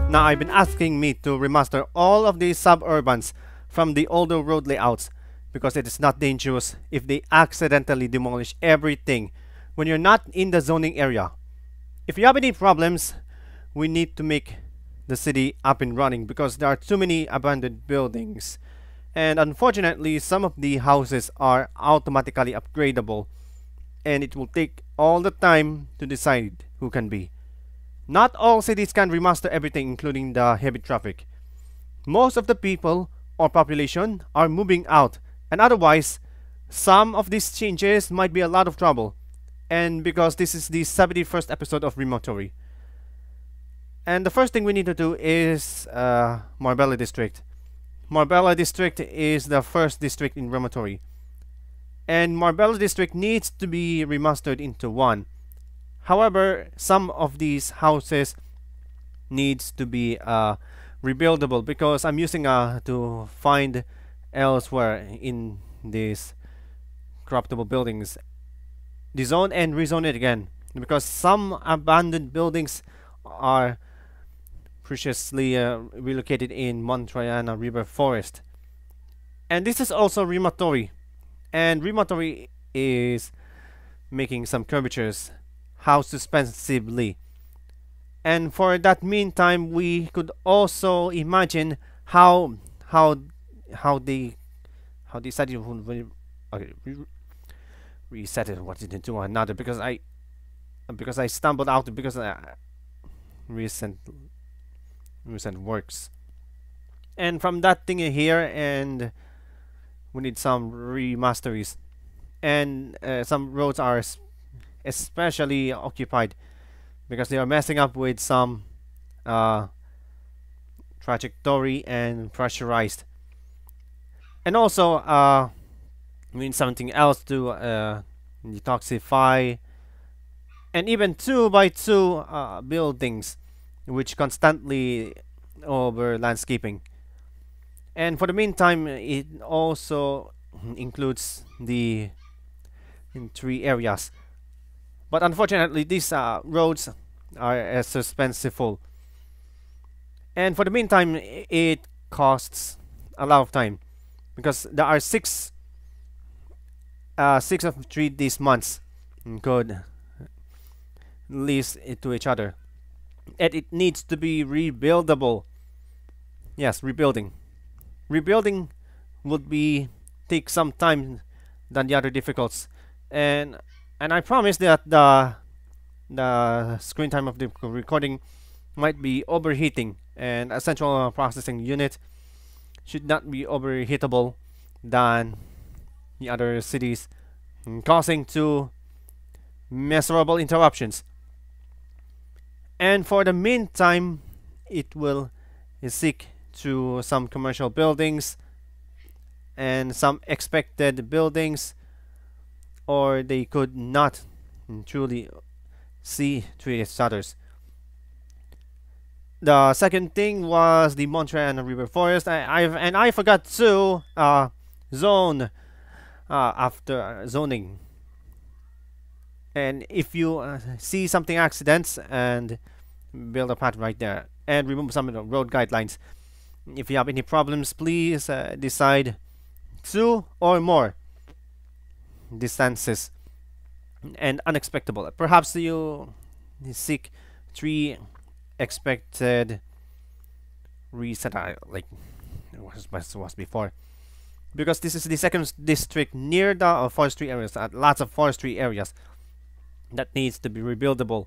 Now I've been asking me to remaster all of these suburbans from the older road layouts because it is not dangerous if they accidentally demolish everything when you're not in the zoning area. If you have any problems, we need to make the city up and running because there are too many abandoned buildings. And unfortunately, some of the houses are automatically upgradable, and it will take all the time to decide who can be. Not all cities can remaster everything, including the heavy traffic. Most of the people or population are moving out, and otherwise, some of these changes might be a lot of trouble. And because this is the 71st episode of Remastering. And the first thing we need to do is Marbella district. Marbella district is the first district in Remastering. And Marbella district needs to be remastered into one. However, some of these houses needs to be rebuildable because I'm using to find elsewhere in these corruptible buildings. Dezone and rezone it again because some abandoned buildings are preciously relocated in Montreal River Forest. And this is also Remastering. And Remastering is making some curvatures how suspensively. And for that meantime, we could also imagine how they decided to reset it what it to another because I stumbled out because recent works. And from that thing here, and we need some remasteries, and some roads are especially occupied because they are messing up with some trajectory and pressurized. And also we need something else to detoxify, and even 2x2 buildings which constantly over landscaping. And for the meantime, it also includes the in 3 areas. But unfortunately, these roads are suspenseful. And for the meantime, it costs a lot of time because there are 6 of 3 these months could lease it to each other. And it needs to be rebuildable. Yes, rebuilding. Rebuilding would take some time than the other difficulties. And I promise that the screen time of the recording might be overheating, and a central processing unit should not be overheatable than the other cities, causing 2 miserable interruptions. And for the meantime, it will seek to some commercial buildings and some expected buildings, or they could not truly see to each others. The second thing was the Montreal River Forest. I forgot to zone after zoning. And if you see something accidents, and build a path right there and remove some of the road guidelines. If you have any problems, please decide 2 or more distances and unexpected. Perhaps you seek 3 expected reset like was before, because this is the second district near the forestry areas, lots of forestry areas that needs to be rebuildable.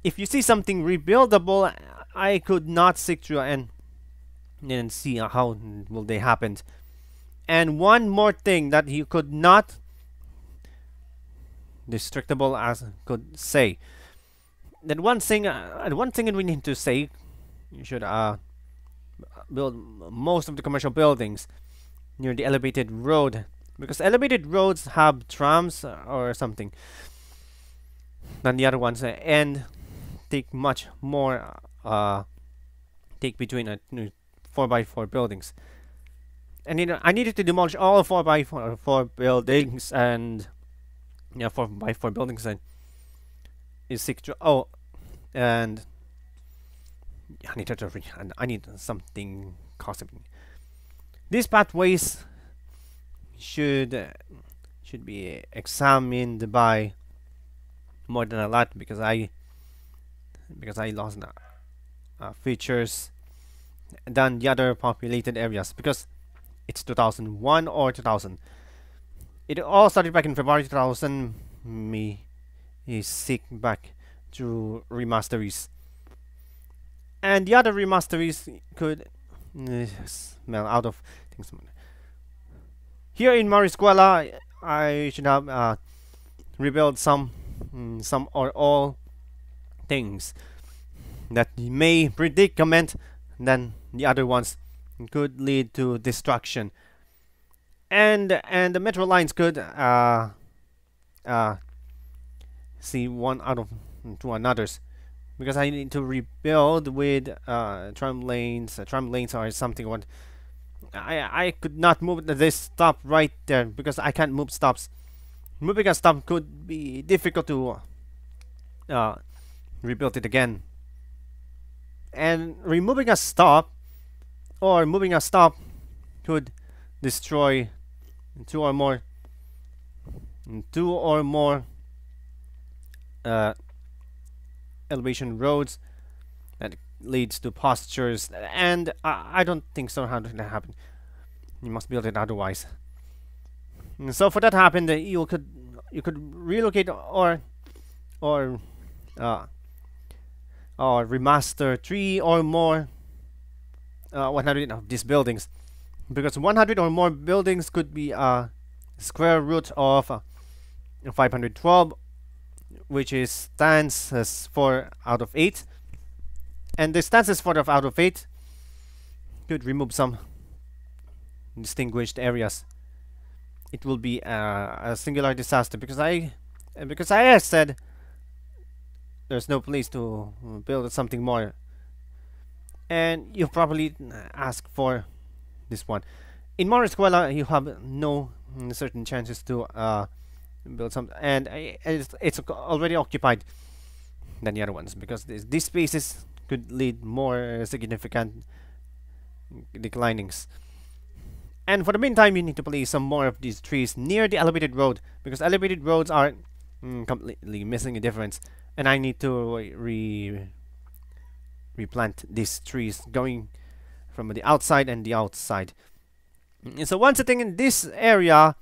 If you see something rebuildable, I could not seek through and see how will they happen. And one more thing that you could not destructible as could say. Then one thing we need to say, you should build most of the commercial buildings near the elevated road, because elevated roads have trams or something than the other ones, and take much more take between 4x4 buildings. And I needed to demolish all 4x4 buildings, and 4x4 buildings, and is 6. Oh, and I need something costing. These pathways should should be examined by more than a lot because I lost features than the other populated areas because it's 2001 or 2000. It all started back in February 2000. Me is sick back to remasteries, and the other remasteries could smell out of things. Here in Mariskwela, I should have rebuilt some or all things that may predicament than the other ones could lead to destruction, and the metro lines could see one out of to another's because I need to rebuild with tram lanes. Tram lanes or something. What I could not move this stop right there because I can't move stops. Moving a stop could be difficult to rebuild it again. And removing a stop or moving a stop could destroy two or more elevation roads that leads to postures, and I don't think so. How did that happen? You must build it otherwise. And so for that to happen, you could relocate or remaster 3 or more 100 of these buildings, because 100 or more buildings could be a square root of 512, which is stands as 4 out of 8, and the stance is 4 out of 8 could remove some distinguished areas. It will be a singular disaster because I said there's no place to build something more, and you probably ask for this one. In Mariskwela, you have no certain chances to build some, and it's already occupied than the other ones because these spaces could lead more significant declinings. And for the meantime, you need to place some more of these trees near the elevated road because elevated roads are completely missing a difference, and I need to replant these trees going from the outside and the outside. And so one setting in this area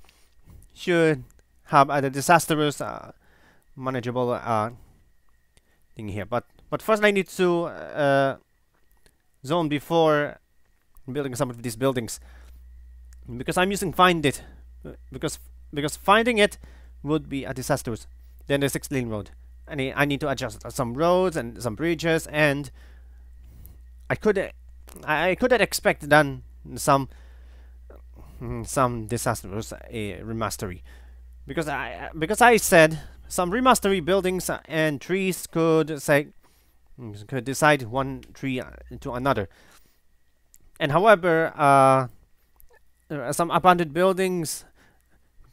should have a disastrous manageable thing here, but first I need to zone before building some of these buildings because I'm using find it because finding it would be a disastrous. Then the 6-lane road, and I need to adjust some roads and some bridges, and I could have expected done some disastrous remastery because I said some remastery buildings and trees could decide one tree to another, and however some abandoned buildings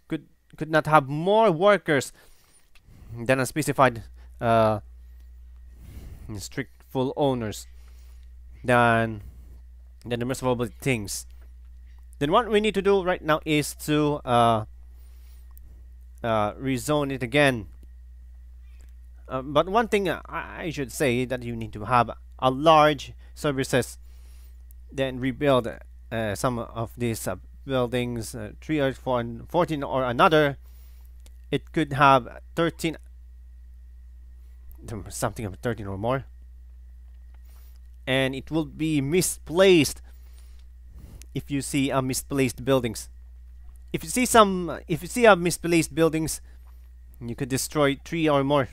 could not have more workers than a specified strict full owners than the miserable things. Then what we need to do right now is to rezone it again. But one thing I should say that you need to have a large services, then rebuild some of these buildings, 3 or 4, 14 or another. It could have 13, something of 13 or more, and it will be misplaced. If you see misplaced buildings, if you see misplaced buildings, you could destroy 3 or more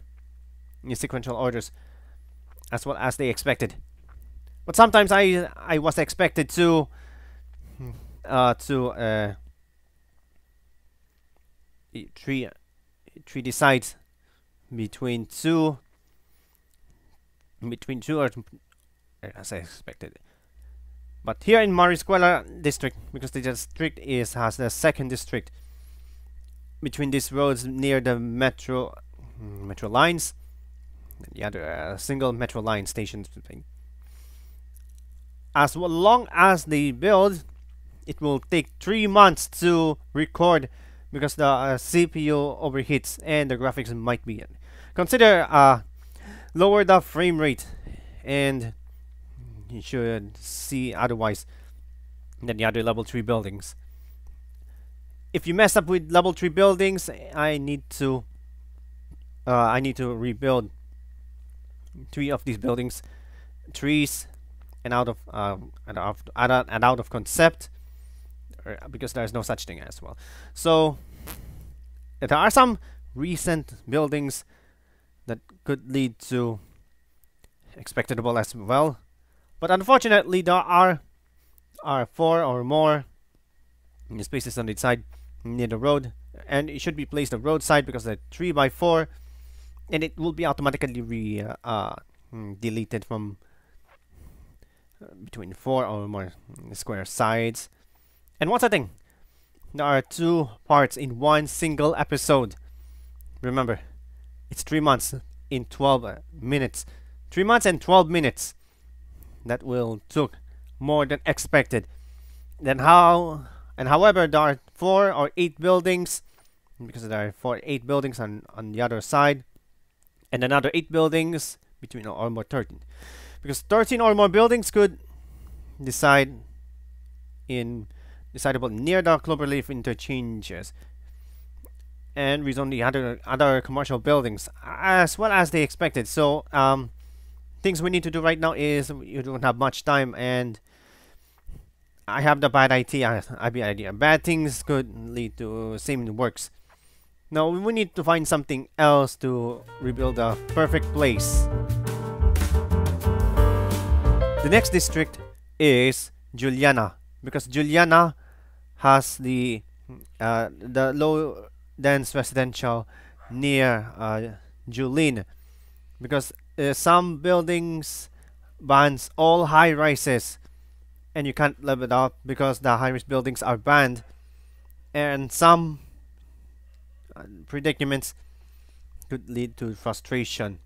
in sequential orders, as well as they expected. But sometimes I was expected to three decides between two or as I expected. But here in Mariskwela district, because the district has the second district between these roads near the metro lines, and the other single metro line station thing. as long as they build, it will take 3 months to record because the CPU overheats and the graphics might be. Consider lower the frame rate, and you should see otherwise than the other level 3 buildings. If you mess up with level 3 buildings, I need to rebuild 3 of these buildings, trees, and out of concept, because there's no such thing as well. So there are some recent buildings that could lead to expectable as well, but unfortunately there are 4 or more spaces on the side near the road, and it should be placed on the roadside because they're 3 by 4, and it will be automatically deleted from between 4 or more square sides. And what's the thing? There are 2 parts in one single episode. Remember, it's 3 months in 12 minutes. 3 months and 12 minutes. That will took more than expected. However, there are 4 or 8 buildings, because there are 8 buildings on the other side, and another 8 buildings between or more 13. Because 13 or more buildings could decidable near the cloverleaf interchanges, and rezone the other commercial buildings as well as they expected. So things we need to do right now is you don't have much time, and I have the bad idea. Bad things could lead to same works. Now we need to find something else to rebuild a perfect place. The next district is Juliana, because Juliana has the low dense residential near Julene, because some buildings bans all high rises, and you can't live it up because the high rise buildings are banned, and some predicaments could lead to frustration.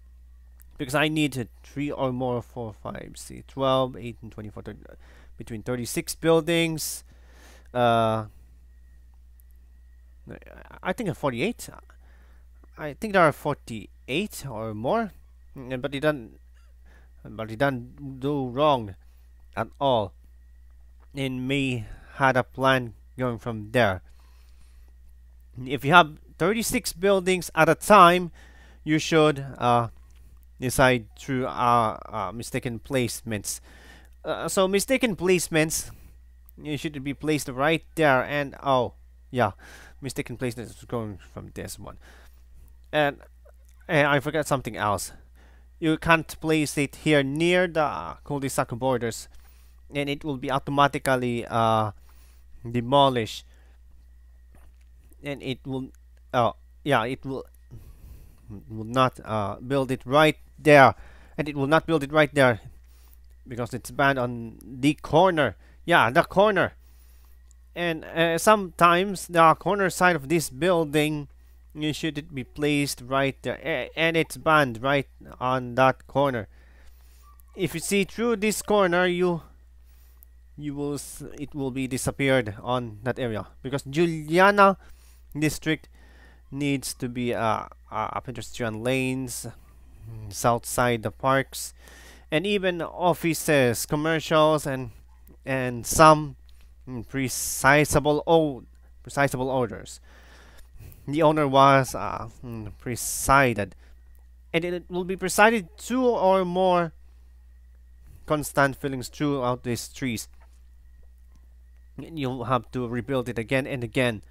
Because I need 3 or more, 4, 5, 6, 12, 18, 24, 30, between 36 buildings. I think 48. I think there are 48 or more, but it doesn't do wrong at all. And May had a plan going from there. If you have 36 buildings at a time, you should decide through mistaken placements. So mistaken placements, you should be placed right there, and mistaken placement is going from this one. And I forgot something else. You can't place it here near the cul-de-sac borders, and it will be automatically demolished, and it will not build it right there, and it will not build it right there because it's banned on the corner. The corner. And sometimes the corner side of this building, you should be placed right there, and it's banned right on that corner. If you see through this corner, it will be disappeared on that area, because Juliana district needs to be pedestrian lanes, south side the parks, and even offices, commercials, and some precisable orders. The owner was presided, and it will be presided 2 or more constant fillings throughout these trees. You'll have to rebuild it again and again.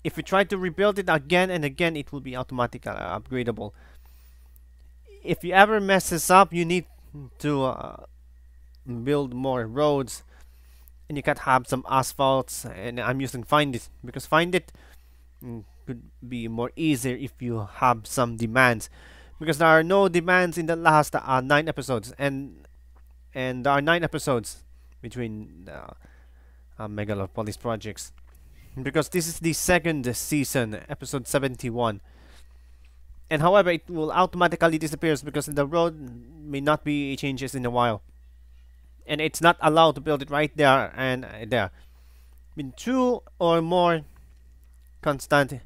If you try to rebuild it again and again, it will be automatically upgradable. If you ever messes up, you need to build more roads, and you can have some asphalts. And I'm using Find It because Find It could be more easier if you have some demands, because there are no demands in the last 9 episodes, and there are 9 episodes between Megalopolis projects, because this is the second season, episode 71. And however, it will automatically disappear because the road may not be changes in a while. and it's not allowed to build it right there and there. With two or more constant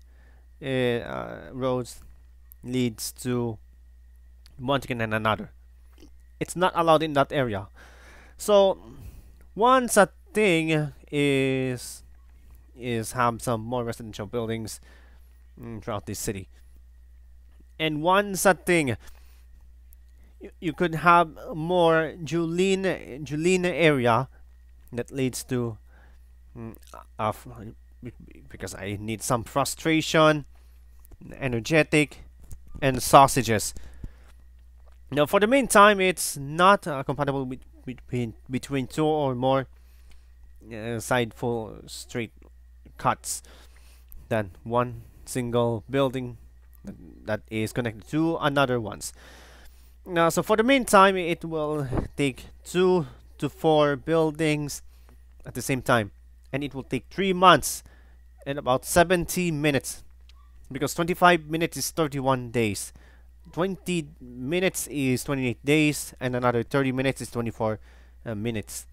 roads leads to one chicken and another. It's not allowed in that area. So once a thing is have some more residential buildings throughout this city, and once a thing you could have more Juliana area that leads to of because I need some frustration, energetic, and sausages. Now, for the meantime, it's not compatible with between two or more side full straight cuts than one single building that is connected to another ones. Now, so for the meantime, it will take 2 to 4 buildings at the same time, and it will take 3 months and about 70 minutes, because 25 minutes is 31 days, 20 minutes is 28 days, and another 30 minutes is 24 minutes.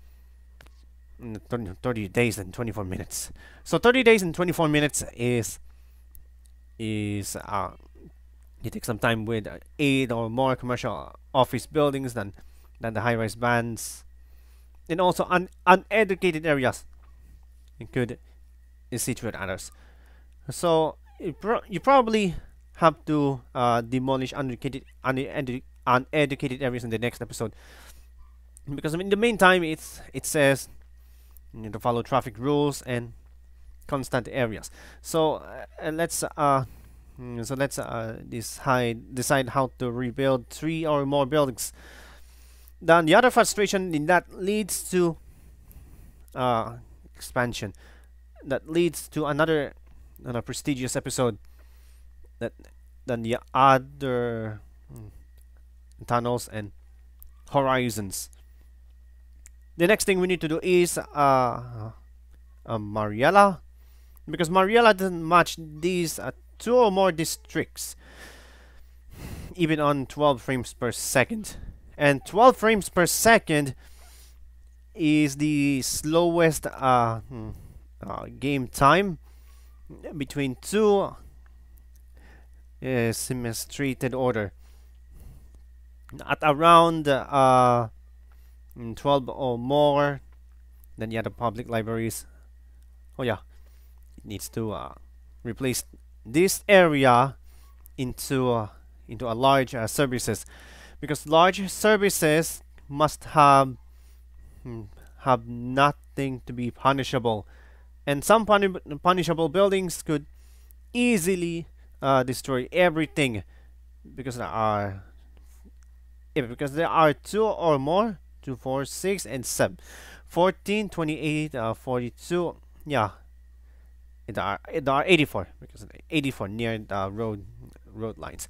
30 days and 24 minutes. So 30 days and 24 minutes is you take some time with 8 or more commercial office buildings than the high-rise bands, and also uneducated areas. You could situate others. So you probably have to demolish uneducated areas in the next episode, because in the meantime it says you need to follow traffic rules and constant areas. So let's decide how to rebuild 3 or more buildings. Then the other frustration in that leads to expansion, that leads to another prestigious episode, that than the other tunnels and horizons. The next thing we need to do is Marbella, because Marbella doesn't match these 2 or more districts even on 12 frames per second, and 12 frames per second is the slowest game time between 2 symmetrical order at around 12 or more than the other public libraries. Oh yeah, it needs to replace this area into a large services, because large services must have nothing to be punishable, and some punishable buildings could easily destroy everything, because there are 2 or more, 2, 4, 6, and 7, 14, 28, 42. Yeah, there are 84, because 84 near the road lines.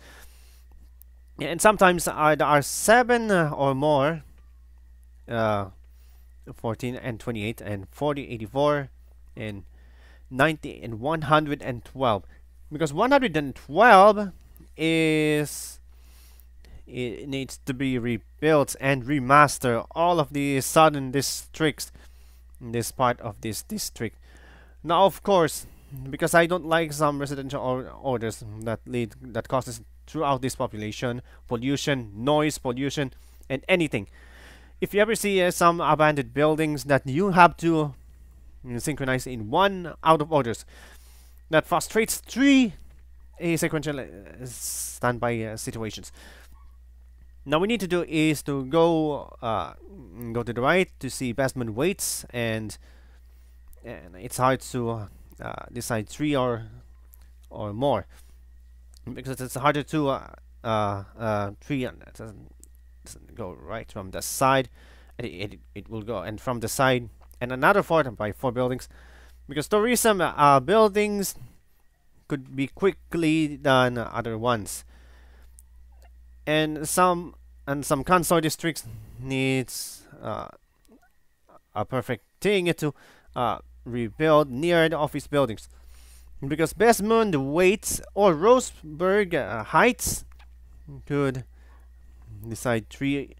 Yeah, and sometimes there are 7 or more, 14 and 28 and 40, 84 and 90 and 112, because 112 is it needs to be rebuilt and remaster all of the southern districts in this part of this district. Now, of course, because I don't like some residential orders that causes throughout this population pollution, noise pollution, and anything. If you ever see some abandoned buildings that you have to synchronize in one out of orders, that frustrates 3 sequential standby situations. Now we need to do is to go to the right to see basement weights, and it's hard to decide 3 or more, because it's harder to 3 and it doesn't go right from the side, and it will go and from the side, and another 4 by 4 buildings, because tourism buildings could be quickly done other ones, and some console districts needs a perfect thing to rebuild near the office buildings, because Besmund Weights or Roseburg Heights could decide 3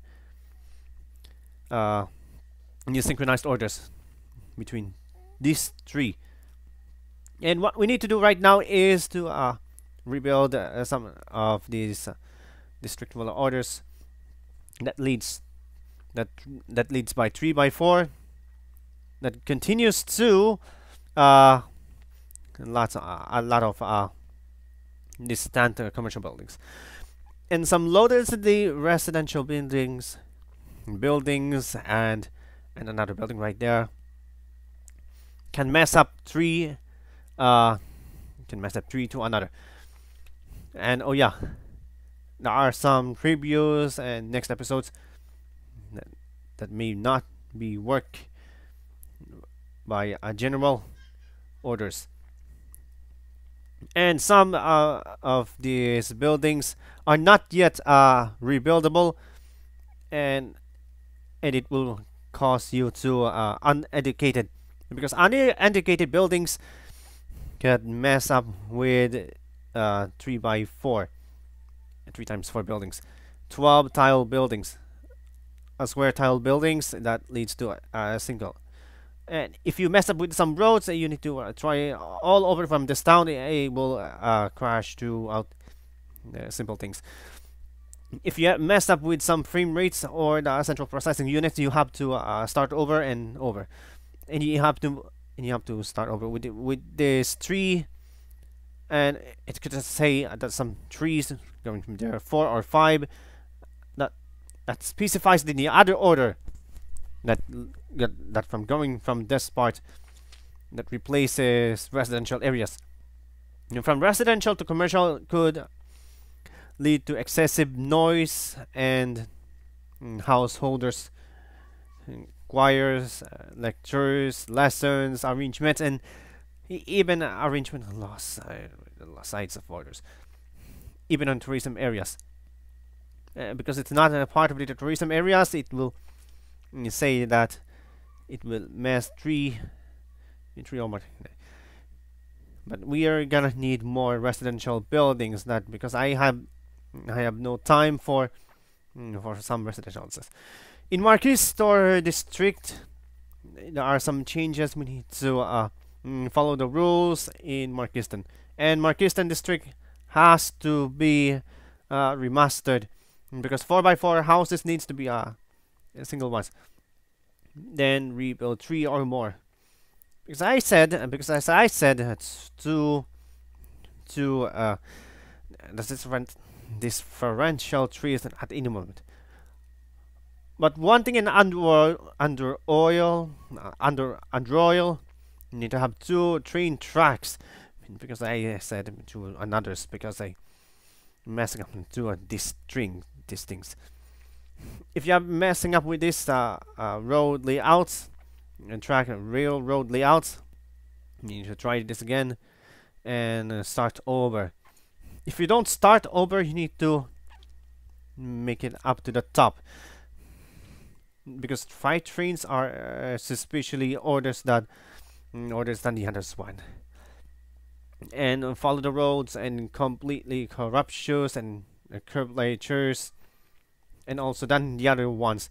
new synchronized orders between these three. And what we need to do right now is to rebuild some of these district orders that leads that leads by 3 by 4 that continues to a lot of distant commercial buildings and some low density residential buildings and another building right there can mess up three to another. And oh yeah, there are some previews and next episodes that may not be work by general orders. And some of these buildings are not yet rebuildable, and it will cause you to uneducated, because uneducated buildings can mess up with 3 by 4, 3 times 4 buildings, 12 tile buildings, a square tile buildings that leads to a single. And if you mess up with some roads, you need to try all over from this town. It will crash throughout simple things. If you mess up with some frame rates or the central processing units, you have to start over and over, and you have to start over with this tree. And it could just say that some trees going from there 4 or 5 that specifies in the other order that from going from this part that replaces residential areas. And from residential to commercial could lead to excessive noise and householders, choirs, lectures, lessons, arrangements, and even arrangement of lost sites of orders, even on tourism areas. Because it's not a part of the tourism areas, it will say that it will mess 3 or more. But we are gonna need more residential buildings, that because I have no time for some residential houses. In Marquis Store District, there are some changes. We need to follow the rules in Marquiston, and Marquiston District has to be remastered, because 4 by 4 houses needs to be single ones. Then rebuild 3 or more. Because as I said, it's to differential trees at any moment. But one thing in under oil, you need to have 2 train tracks. Because I said to another's, because I messing up into these things. If you are messing up with this road layouts and track railroad layouts, you need to try this again and start over. If you don't start over, you need to make it up to the top, because 5 trains are suspiciously orders than the others one. And follow the roads and completely corruptions and curvatures, and also than the other ones,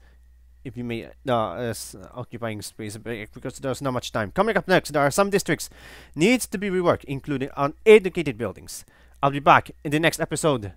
if you may occupying space, because there's not much time. Coming up next, there are some districts needs to be reworked, including uneducated buildings. I'll be back in the next episode.